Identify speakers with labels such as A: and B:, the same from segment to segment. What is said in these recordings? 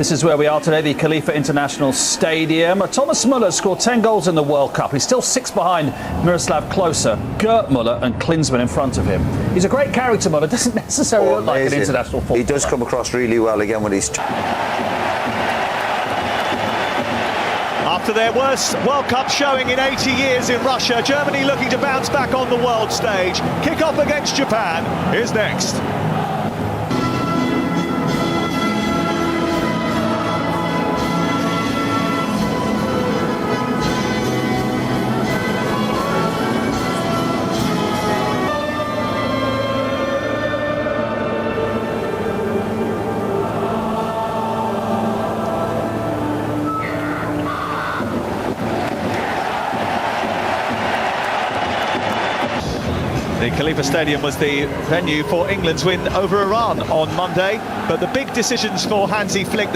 A: This is where we are today, the Khalifa International Stadium. Thomas Müller scored 10 goals in the World Cup. He's still 6 behind Miroslav Klose, Gerd Müller and Klinsmann in front of him. He's a great character, Müller. Doesn't necessarily look like an international footballer.
B: He does come across really well again when he's...
C: After their worst World Cup showing in 80 years in Russia, Germany looking to bounce back on the world stage. Kick-off against Japan is next. The Khalifa Stadium was the venue for England's win over Iran on Monday, but the big decisions for Hansi Flick.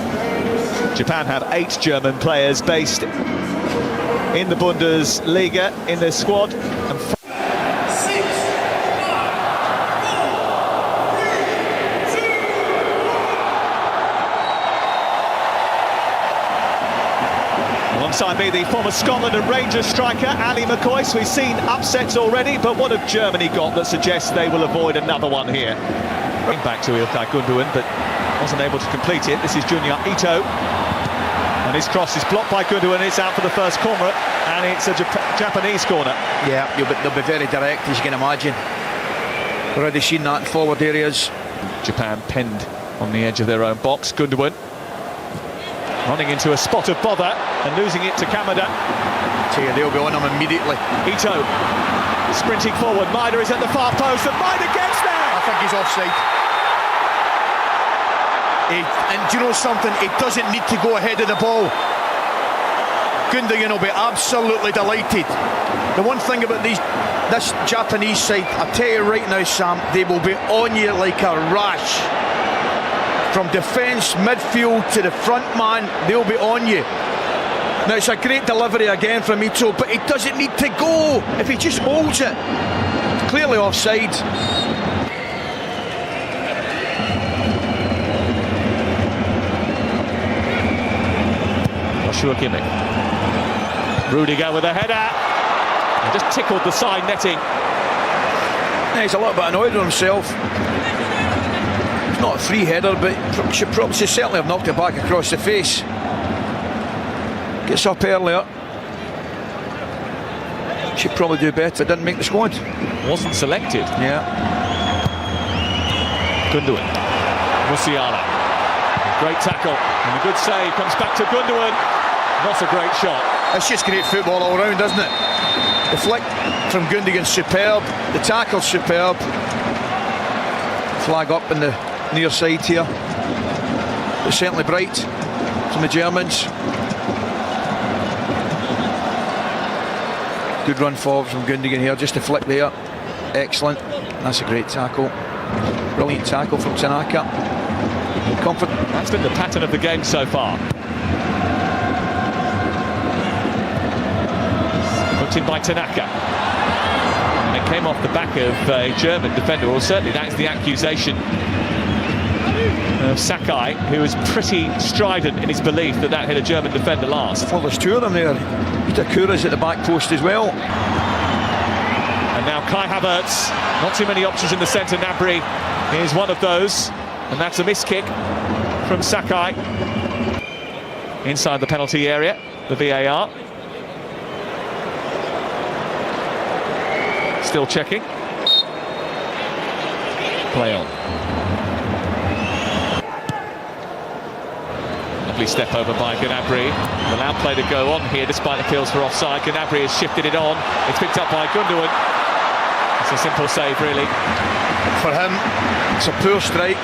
C: Japan have 8 German players based in the Bundesliga in their squad. And alongside me, the former Scotland and Rangers striker, Ali McCoist. We've seen upsets already, but what have Germany got that suggests they will avoid another one here? Back to Ilkay Gündogan, but wasn't able to complete it. This is Junior Ito. And his cross is blocked by Gündogan. It's out for the first corner, and it's a Japanese corner.
D: Yeah, they'll be very direct, as you can imagine. Already seen that in forward areas.
C: Japan pinned on the edge of their own box. Gündogan running into a spot of bother and losing it to Kamada.
D: They'll be on him immediately.
C: Ito sprinting forward. Maida is at the far post, and Maida gets there!
D: I think he's offside. And do you know something? He doesn't need to go ahead of the ball. Gündogan will be absolutely delighted. The one thing about this Japanese side, I tell you right now, Sam, they will be on you like a rash. From defence, midfield to the front man, they'll be on you. Now it's a great delivery again from Ito, but he doesn't need to go if he just holds it. Clearly offside.
C: Joshua Kimmich. Rudiger with a header. And just tickled the side netting.
D: Yeah, he's a little bit annoyed with himself. Not a free header, but should certainly have knocked it back across the face. Gets up earlier. Should probably do better. Didn't make the squad.
C: Wasn't selected.
D: Yeah.
C: Gündogan. Musiala. Great tackle. And a good save. Comes back to Gündogan. Not a great shot.
D: It's just great football all round, isn't it? The flick from Gündogan's superb. The tackle's superb. Flag up in the near side here. It's certainly bright from the Germans. Good run forward from Gündogan here, just a flick there. Excellent. That's a great tackle. Brilliant tackle from Tanaka. Comfort.
C: That's been the pattern of the game so far. Hooked in by Tanaka. And it came off the back of a German defender. Well, certainly that's the accusation of Sakai, who was pretty strident in his belief that that hit a German defender last.
D: Well, there's 2 of them there. Itakura's at the back post as well.
C: And now Kai Havertz. Not too many options in the centre. Gnabry is one of those. And that's a miss kick from Sakai. Inside the penalty area, the VAR. Still checking. Play on. Lovely step over by Gnabry. Allowed play to go on here despite appeals for offside. Gnabry has shifted it on. It's picked up by Gündogan. It's a simple save, really.
D: For him, it's a poor strike.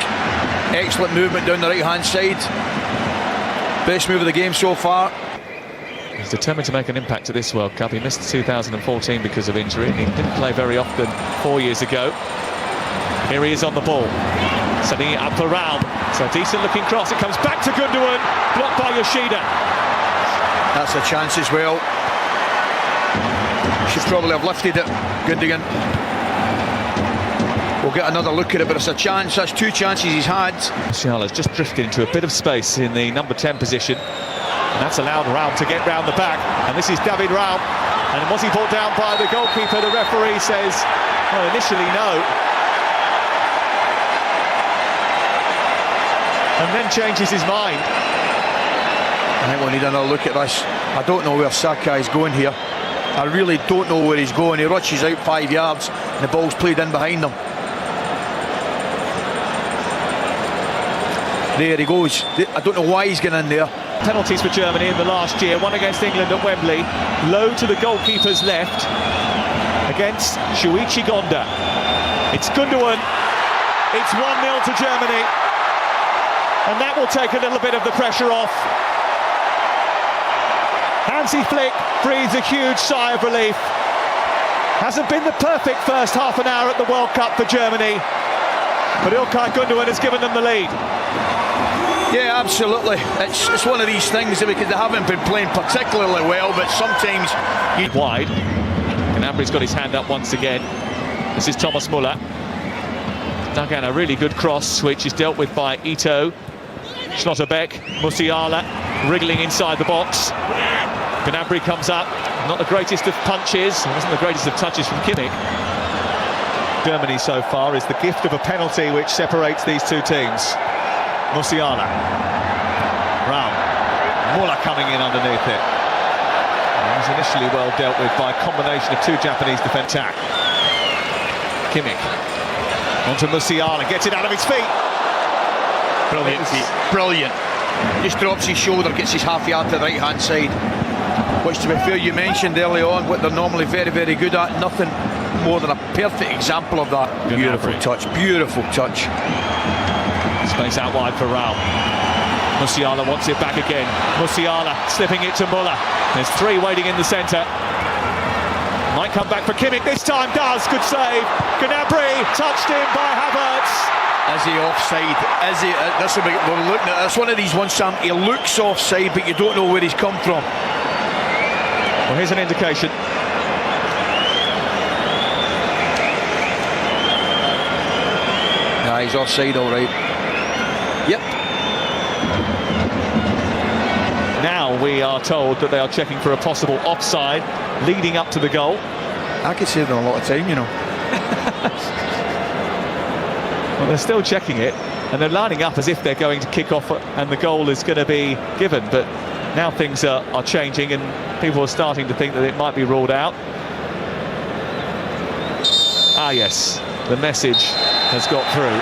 D: Excellent movement down the right-hand side. Best move of the game so far.
C: He's determined to make an impact at this World Cup. He missed 2014 because of injury. He didn't play very often 4 years ago. Here he is on the ball. Sending it up for Raul. It's a decent-looking cross. It comes back to Gündogan. Blocked by Yoshida.
D: That's a chance as well. Should probably have lifted it, Gündogan. We'll get another look at it, but it's a chance. That's two chances he's had.
C: Musiala's just drifted into a bit of space in the number 10 position, and that's allowed Raum to get round the back. And this is David Raum. And was he brought down by the goalkeeper? The referee says, well, initially no. And then changes his mind.
D: I think we'll need another look at this. I don't know where Sakai is going here. I really don't know where he's going. He rushes out 5 yards and the ball's played in behind him. There he goes. I don't know why he's getting in there.
C: Penalties for Germany in the last year. One against England at Wembley. Low to the goalkeeper's left against Shuichi Gonda. It's Gündogan. It's 1-0 to Germany. And that will take a little bit of the pressure off. Hansi Flick breathes a huge sigh of relief. Hasn't been the perfect first half an hour at the World Cup for Germany, but Ilkay Gündogan has given them the lead.
D: Yeah, absolutely. It's one of these things because they haven't been playing particularly well, but sometimes you...
C: Wide. Gnabry's got his hand up once again. This is Thomas Müller. Dug in a really good cross, which is dealt with by Ito. Schlotterbeck, Musiala wriggling inside the box. Gnabry comes up, not the greatest of punches, it wasn't the greatest of touches from Kimmich. Germany so far is the gift of a penalty which separates these two teams. Musiala, Raum, Müller coming in underneath it. It was initially well dealt with by a combination of two Japanese defence attack. Kimmich, onto Musiala, gets it out of his feet.
D: Brilliant feet, brilliant. Just drops his shoulder, gets his half yard to the right hand side. Which, to be fair, you mentioned early on what they're normally very, very good at. Nothing more than a perfect example of that. Beautiful touch, beautiful touch.
C: Space out wide for Raum. Musiala wants it back again. Musiala slipping it to Müller. There's three waiting in the centre. Might come back for Kimmich this time, does. Good save. Gnabry touched in by Havertz.
D: Is he offside? Is he? This will be, we're looking at. That's one of these ones, Sam. He looks offside, but you don't know where he's come from.
C: Well, here's an indication.
D: Nah, he's offside, all right. Yep.
C: Now we are told that they are checking for a possible offside leading up to the goal.
D: I could save them a lot of time, you know.
C: Well, they're still checking it, and they're lining up as if they're going to kick off and the goal is going to be given. But now things are changing, and people are starting to think that it might be ruled out. Ah, yes, the message has got through.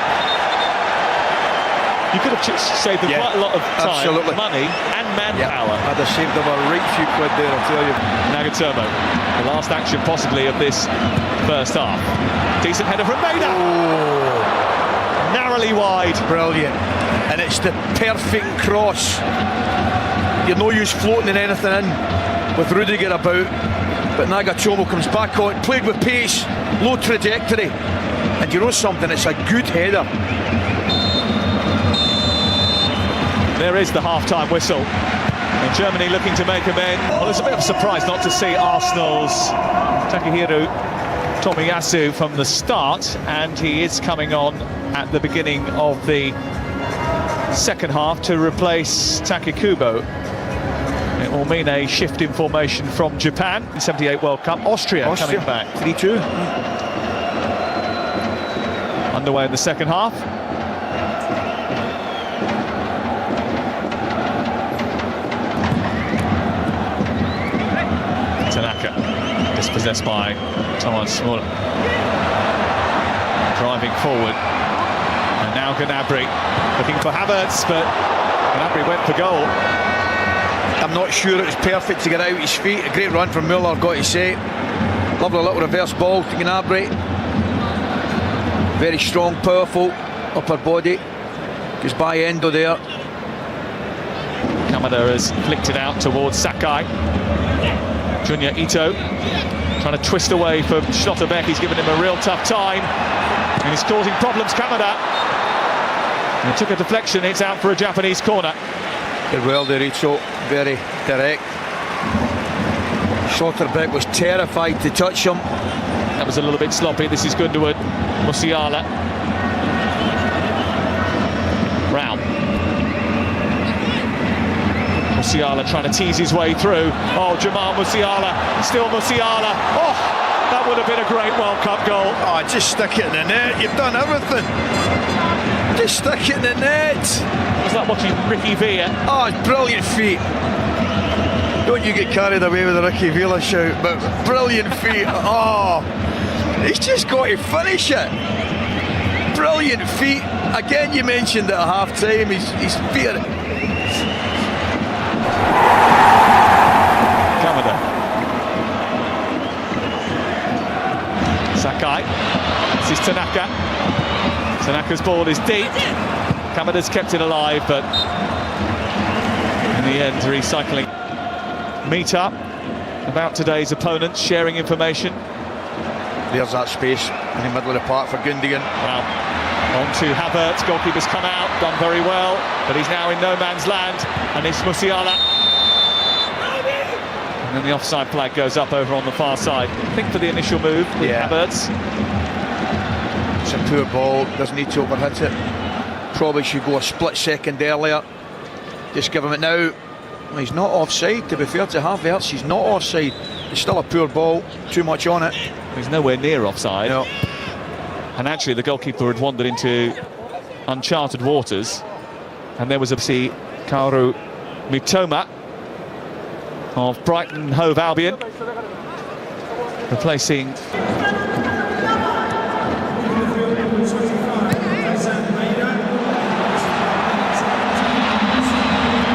C: You could have saved them quite a lot of time, money, and manpower.
D: I'd have saved them a right few quid there, I'll tell you.
C: Nagatomo, the last action possibly of this first half. Decent header from Maida.
D: Oh.
C: Narrowly wide.
D: Brilliant. And it's the perfect cross. You're no use floating in anything in with Rudiger about. But Nagatomo comes back on, played with pace, low trajectory. And you know something, it's a good header.
C: There is the half-time whistle. And Germany looking to make amends. Well, it's a bit of a surprise not to see Arsenal's Takahiro Tomiyasu from the start, and he is coming on at the beginning of the second half to replace Take Kubo. It will mean a shift in formation from Japan. 78 World Cup, Austria coming back.
D: 3-2.
C: Underway in the second half. Tanaka, dispossessed by Thomas Müller. Driving forward. And now Gnabry looking for Havertz, but Gnabry went for goal.
D: I'm not sure it was perfect to get out his feet. A great run from Müller, I've got to say. Lovely little reverse ball to Gnabry. Very strong, powerful upper body. Goes by Endo there.
C: Kamada has flicked it out towards Sakai. Junya Ito trying to twist away from Schlotterbeck. He's given him a real tough time. And he's causing problems, Kamada. And it took a deflection, it's out for a Japanese corner.
D: Did well there, Ritsu, very direct. Schlotterbeck was terrified to touch him.
C: that was a little bit sloppy. This is Gündogan, Musiala. Brown. Musiala trying to tease his way through. Oh, Jamal Musiala, still Musiala. Oh, that would have been a great World Cup goal.
D: Oh, just stick it in the net. You've done everything. Just stick it in the net.
C: Was that watching Ricky Villa?
D: Oh, it's brilliant feet. Don't you get carried away with the Ricky Villa shout, but brilliant feet. Oh, he's just got to finish it. Brilliant feet. Again, you mentioned it at half-time. His feet are...
C: Kamada. Sakai. This is Tanaka. Tanaka's ball is deep. Kamada's kept it alive, but in the end, recycling. Meet up about today's opponents, sharing information.
D: There's that space in the middle of the park for Gündogan.
C: Wow. On to Havertz, goalkeeper's come out, done very well, but he's now in no man's land, and it's Musiala. And then the offside flag goes up over on the far side. I think for the initial move with Havertz.
D: It's a poor ball, doesn't need to overhit it. Probably should go a split second earlier. Just give him it now. Well, he's not offside, to be fair to Havertz, he's not offside. It's still a poor ball, too much on it.
C: He's nowhere near offside.
D: No.
C: And actually the goalkeeper had wandered into uncharted waters. And there was obviously Kaoru Mitoma of Brighton Hove Albion replacing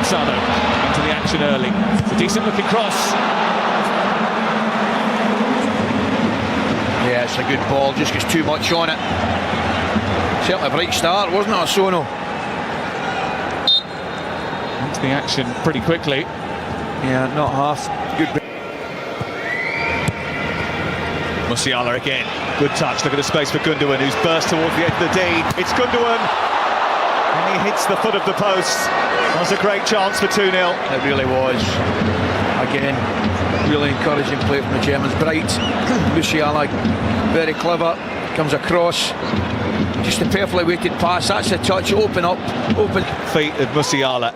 C: Asano into the action early. It's a decent looking cross.
D: Yeah, it's a good ball, just gets too much on it. Certainly a bright start, wasn't it, Asano?
C: Into the action pretty quickly.
D: Yeah, not half. Good.
C: Musiala again. Good touch. Look at the space for Gündogan, who's burst towards the edge of the D. It's Gündogan. And he hits the foot of the post. That was a great chance for 2-0.
D: It really was. Again, really encouraging play from the Germans. Bright. Musiala, very clever. Comes across. Just a perfectly weighted pass. That's the touch. Open up. Open.
C: Feet of Musiala.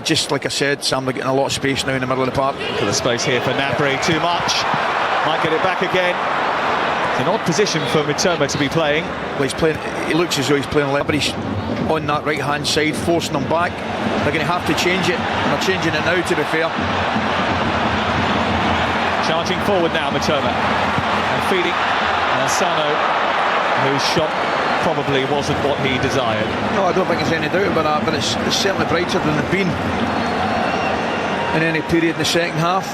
D: Just like I said, Sam, they're getting a lot of space now in the middle of the park.
C: For the space here for Gnabry, too much. Might get it back again. It's an odd position for Mitoma to be playing.
D: Well, he's playing. He looks as though he's playing left, but he's on that right-hand side, forcing them back. They're going to have to change it, and they're changing it now, to be fair.
C: Charging forward now, Mitoma. And feeding Asano, whose shot probably wasn't what he desired.
D: No, I don't think there's any doubt about that, but it's certainly brighter than it's been in any period in the second half.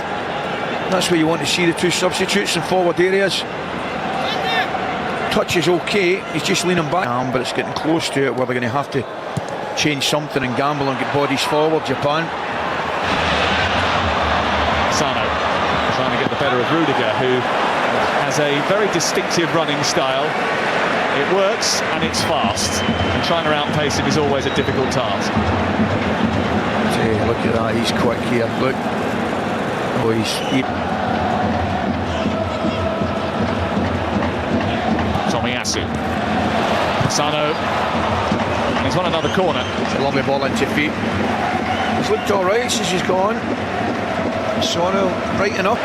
D: That's where you want to see the two substitutes in forward areas. Touch is okay, he's just leaning back, but it's getting close to it where they're going to have to change something and gamble and get bodies forward, Japan.
C: Asano trying to get the better of Rudiger, who has a very distinctive running style. It works and it's fast, and trying to outpace him is always a difficult task.
D: Hey, look at that, he's quick here, look. Oh,
C: Tomiyasu. Asano. And he's won another corner.
D: It's a lovely ball into feet. He's looked alright since he's gone. Asano brighten up.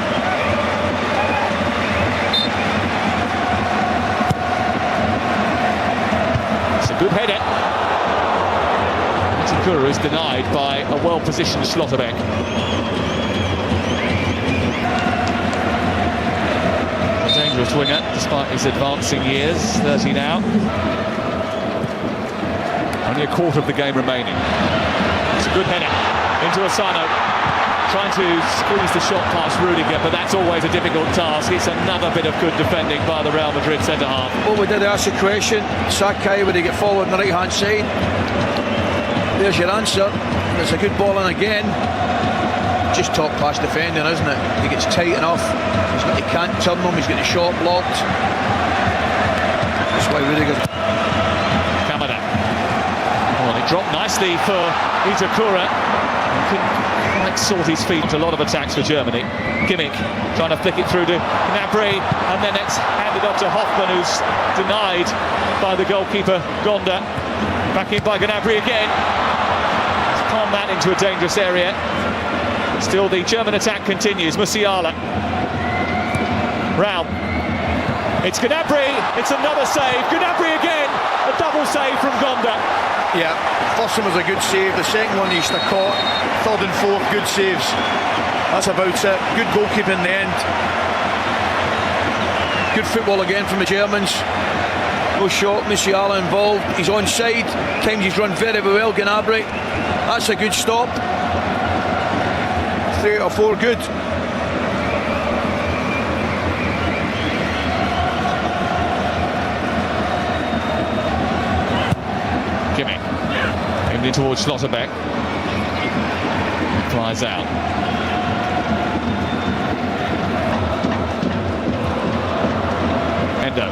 C: Good header. Takura is denied by a well-positioned Schlotterbeck. A dangerous winger, despite his advancing years, 30 now. Only a quarter of the game remaining. It's a good header into Asano. Trying to squeeze the shot past Rudiger, but that's always a difficult task. It's another bit of good defending by the Real Madrid centre-half.
D: Well, we did ask the question, Sakai, would he get forward on the right-hand side? There's your answer. There's a good ball in again. Just top pass defending, isn't it? He gets tight enough. He can't turn him, he's got the shot blocked. That's why Rudiger...
C: Kamada. Well, it dropped nicely for Itakura. Couldn't quite might sort his feet. A lot of attacks for Germany. Kimmich trying to flick it through to Gnabry, and then it's handed off to Hoffmann, who's denied by the goalkeeper Gonda. Back in by Gnabry again. He's palmed that into a dangerous area. Still the German attack continues. Musiala. Raum. It's Gnabry. It's another save. Gnabry again. A double save from Gonda.
D: Yeah, first one was a good save, the second one he's caught, third and fourth good saves. That's about it. Good goalkeeping in the end. Good football again from the Germans. No shot, Musiala involved. He's onside. Times he's run very well, Gnabry. That's a good stop. 3 out of 4 good.
C: Kimmich aimed in towards Schlotterbeck. Flies out. Endo.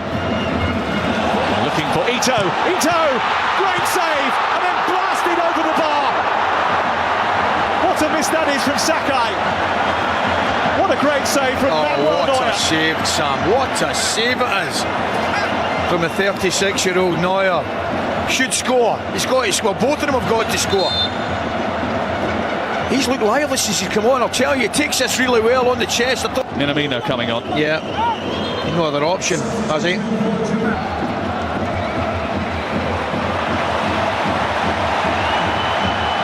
C: Looking for Ito. Ito! Great save! And then blasted over the bar. What a miss that is from Sakai. What a great save from Manuel Neuer.
D: What a save, Sam. What a save it is. From a 36-year-old Neuer. Should score. He's got to score. Both of them have got to score. He's looked lively since he's come on. I'll tell you, he takes this really well on the chest.
C: Minamino coming on.
D: Yeah. No other option, has he?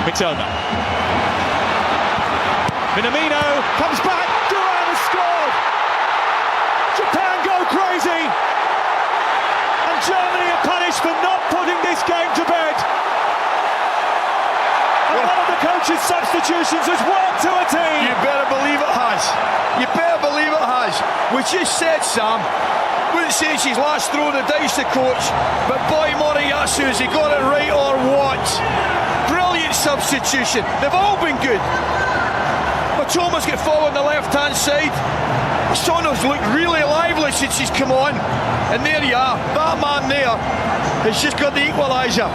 C: Mitoma. Minamino comes back. Doan has scored. Japan go crazy. And Germany are punished for not putting this game to bed. And one of the coach's substitutions has worked to a team.
D: You better believe it has. You better believe it has. We just said, Sam, wouldn't say she's last throw of the dice, the coach, but boy, Moriyasu, has he got it right or what? Brilliant substitution. They've all been good. Matoma's got forward on the left-hand side. Asano's looked really lively since he's come on. And there you are. That man there has just got the equaliser.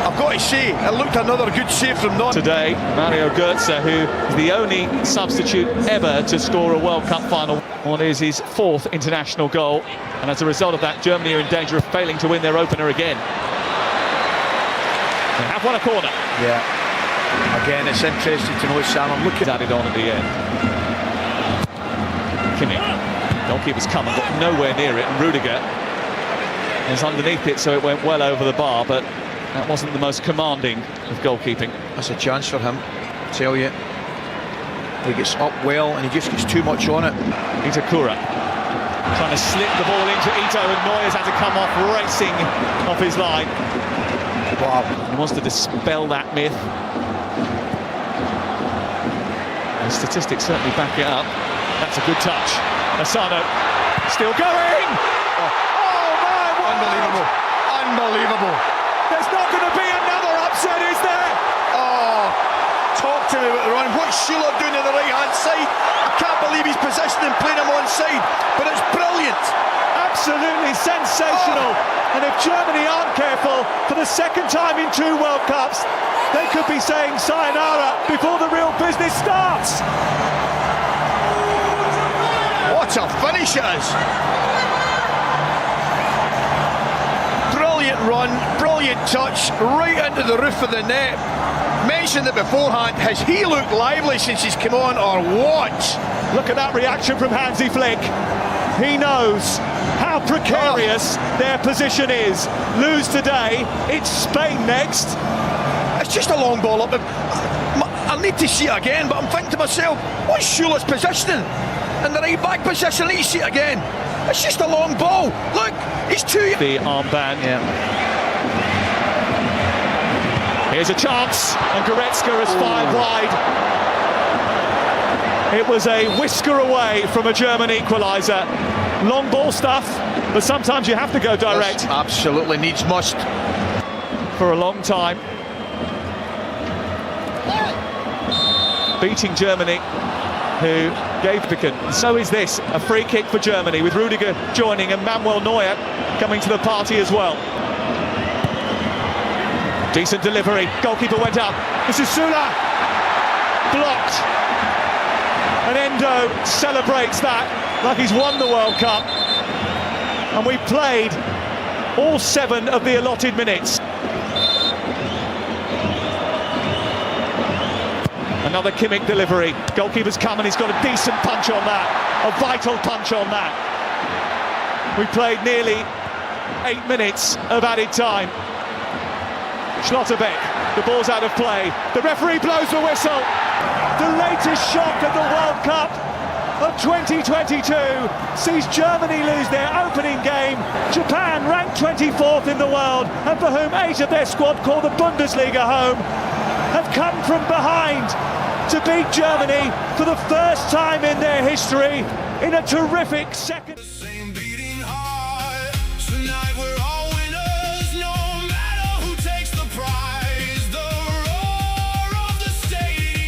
D: I've got to say, it looked another good save from Neuer.
C: Today, Mario Götze, who is the only substitute ever to score a World Cup final. What is his 4th international goal. And as a result of that, Germany are in danger of failing to win their opener again. They have won a corner.
D: Yeah. Again, it's interesting to know, Sam, I'm looking
C: Added on at the end. Kimmich. Goalkeeper's come and got nowhere near it, and Rudiger is underneath it, so it went well over the bar, but that wasn't the most commanding of goalkeeping.
D: That's a chance for him, I tell you. He gets up well and he just gets too much on it.
C: Itakura trying to slip the ball into Ito, and Neuer's had to come off racing off his line.
D: Wow.
C: He wants to dispel that myth. The statistics certainly back it up. That's a good touch. Asano still going. Oh man!
D: Unbelievable. Unbelievable.
C: There's not going to be another upset, is there?
D: Oh, talk to me about the run. What's Schuller doing to the right-hand side? I can't believe he's positioned and playing him on side, but it's brilliant.
C: Absolutely sensational. And if Germany aren't careful, for the second time in 2 World Cups, they could be saying sayonara before the real business starts.
D: What a finish it is. Brilliant run, brilliant touch, right into the roof of the net. Mentioned it beforehand, has he looked lively since he's come on, or what?
C: Look at that reaction from Hansi Flick. He knows how precarious their position is. Lose today, it's Spain next.
D: It's just a long ball up. I'll need to see it again, but I'm thinking to myself, what's Schuller's positioning? In the right back position, let's see it again. It's just a long ball. Look, he's too...
C: The armband.
D: Yeah.
C: Here's a chance, and Goretzka has fired wide. It was a whisker away from a German equaliser. Long ball stuff, but sometimes you have to go direct.
D: Yes, absolutely, needs must.
C: For a long time. Beating Germany, who gave Picken. So is this, a free kick for Germany, with Rudiger joining and Manuel Neuer coming to the party as well. Decent delivery, goalkeeper went up. This is Sula. blocked. And Endo celebrates that like he's won the World Cup. And we played all 7 of the allotted minutes. Another Kimmich delivery. Goalkeeper's come and he's got a decent punch on that. A vital punch on that. We played nearly 8 minutes of added time. Schlotterbeck, the ball's out of play. The referee blows the whistle. The latest shock of the World Cup of 2022 sees Germany lose their opening game. Japan, ranked 24th in the world, and for whom 8 of their squad call the Bundesliga home, have come from behind to beat Germany for the first time in their history in a terrific second.